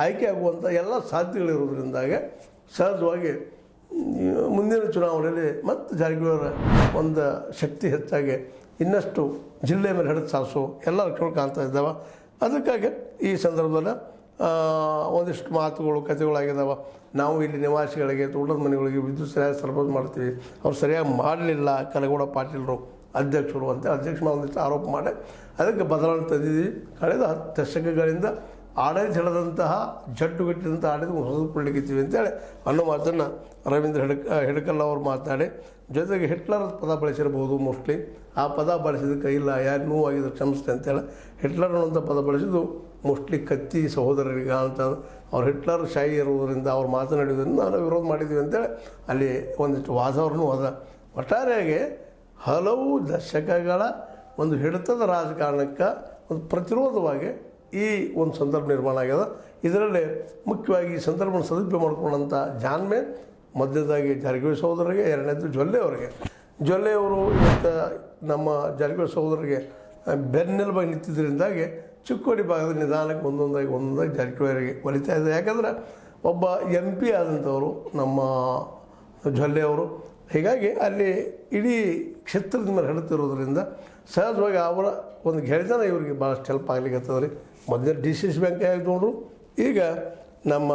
ಆಯ್ಕೆ ಆಗುವಂಥ ಎಲ್ಲ ಸಾಧ್ಯತೆಗಳಿರೋದ್ರಿಂದಾಗಿ ಸಹಜವಾಗಿ ಮುಂದಿನ ಚುನಾವಣೆಯಲ್ಲಿ ಮತ್ತು ಜಾರಕಿಹೊಳಿಯವರ ಒಂದು ಶಕ್ತಿ ಹೆಚ್ಚಾಗಿ ಇನ್ನಷ್ಟು ಜಿಲ್ಲೆ ಮೇಲೆ ಹಿಡಿದು ಸಾಧಿಸೋ ಎಲ್ಲ ಲಕ್ಷಣಗಳು ಕಾಣ್ತಾ ಇದ್ದಾವೆ. ಅದಕ್ಕಾಗಿ ಈ ಸಂದರ್ಭದಲ್ಲಿ ಒಂದಿಷ್ಟು ಮಾತುಗಳು ಕಥೆಗಳಾಗಿದ್ದಾವೆ. ನಾವು ಇಲ್ಲಿ ನಿವಾಸಿಗಳಿಗೆ ತೋಟದ ಮನೆಗಳಿಗೆ ವಿದ್ಯುತ್ ಸರಿಯಾಗಿ ಸರಬರಾಜು ಮಾಡ್ತೀವಿ, ಅವ್ರು ಸರಿಯಾಗಿ ಮಾಡಲಿಲ್ಲ ಕನಗೌಡ ಪಾಟೀಲರು ಅಧ್ಯಕ್ಷರು ಅಂತ ಅಧ್ಯಕ್ಷ ಒಂದಿಷ್ಟು ಆರೋಪ ಮಾಡಿ ಅದಕ್ಕೆ ಬದಲಾವಣೆ ತಂದಿದ್ದೀವಿ. ಕಳೆದ 10 ದಶಕಗಳಿಂದ ಆಡಳಿತ ಹಿಡಿದಂತಹ ಜಡ್ಡುಗಟ್ಟಿದಂಥ ಆಡಳಿತ ಹೊಸದುಕೊಳ್ಳಿಕ್ಕಿದ್ದೀವಿ ಅಂತೇಳಿ ಅನ್ನೋ ಮಾತನ್ನು ರವೀಂದ್ರ ಹಿಡಕಲ್ ಅವರು ಮಾತನಾಡಿ, ಜೊತೆಗೆ ಹಿಟ್ಲರ್ ಪದ ಬಳಸಿರ್ಬೋದು. ಮೋಸ್ಟ್ಲಿ ಆ ಪದ ಬಳಸಿದ್ದಕ್ಕೆ ಇಲ್ಲ ಯಾರು ನೋವಾಗಿದ್ದು ಕ್ಷಮಿಸ್ತೆ ಅಂತೇಳಿ ಹಿಟ್ಲರ್ ಅನ್ನೋಂಥ ಪದ ಬಳಸಿದ್ದು ಮೋಸ್ಟ್ಲಿ ಕತ್ತಿ ಸಹೋದರರಿಗೆ ಅಂತ ಅವ್ರು ಹಿಟ್ಲರ್ ಶಾಹಿ ಇರುವುದರಿಂದ ಅವ್ರು ಮಾತನಾಡಿದ್ರಿಂದ ನಾವು ವಿರೋಧ ಮಾಡಿದ್ದೀವಿ ಅಂತೇಳಿ ಅಲ್ಲಿ ಒಂದಿಷ್ಟು ವಾದವ್ರನ್ನೂ ಹೋದ. ಒಟ್ಟಾರೆಯಾಗಿ ಹಲವು ದಶಕಗಳ ಒಂದು ಹಿಡಿತದ ರಾಜಕಾರಣಕ್ಕೆ ಒಂದು ಪ್ರತಿರೋಧವಾಗಿ ಈ ಒಂದು ಸಂದರ್ಭ ನಿರ್ಮಾಣ ಆಗ್ಯದ. ಇದರಲ್ಲಿ ಮುಖ್ಯವಾಗಿ ಈ ಸಂದರ್ಭವನ್ನು ಸದುಪಯೋಗ ಮಾಡ್ಕೊಂಡಂಥ ಜಾಣ್ಮೆ ಮಧ್ಯದಾಗಿ ಜಾರಕಿಹೊಳಿ ಸಹೋದರರಿಗೆ, ಎರಡನೇದು ಜೊಲ್ಲೆ ಅವರಿಗೆ. ಜೊಲ್ಲೆಯವರು ಇವತ್ತು ನಮ್ಮ ಜಾರಕಿಹೊಳಿ ಸಹೋದರರಿಗೆ ಬೆನ್ನೆಲುಬಾಗಿ ನಿಂತಿದ್ದರಿಂದಾಗಿ ಚಿಕ್ಕೋಡಿ ಭಾಗದ ನಿಧಾನಕ್ಕೆ ಒಂದೊಂದಾಗಿ ಜಾರಕಿಹೊಳಿಯವರಿಗೆ ಒಲಿತಾ ಇದೆ. ಯಾಕಂದರೆ ಒಬ್ಬ MP ಆದಂಥವರು ನಮ್ಮ ಜೊಲ್ಲೆಯವರು. ಹೀಗಾಗಿ ಅಲ್ಲಿ ಇಡೀ ಕ್ಷೇತ್ರದ ಮೇಲೆ ಹಿಡಿತಿರೋದ್ರಿಂದ ಸಹಜವಾಗಿ ಅವರ ಒಂದು ಗೆಳೆತನ ಇವರಿಗೆ ಭಾಳಷ್ಟು ಹೆಲ್ಪ್ ಆಗ್ಲಿಕ್ಕೆ ರೀ. ಮೊದಲೇ DCC ಬ್ಯಾಂಕ್ ಆಗಿದ್ರು, ಈಗ ನಮ್ಮ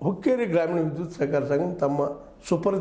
ಹುಕ್ಕೇರಿ ಗ್ರಾಮೀಣ ವಿದ್ಯುತ್ ಸಹಕಾರ ಸಂಘ ತಮ್ಮ ಸುಪರಿತ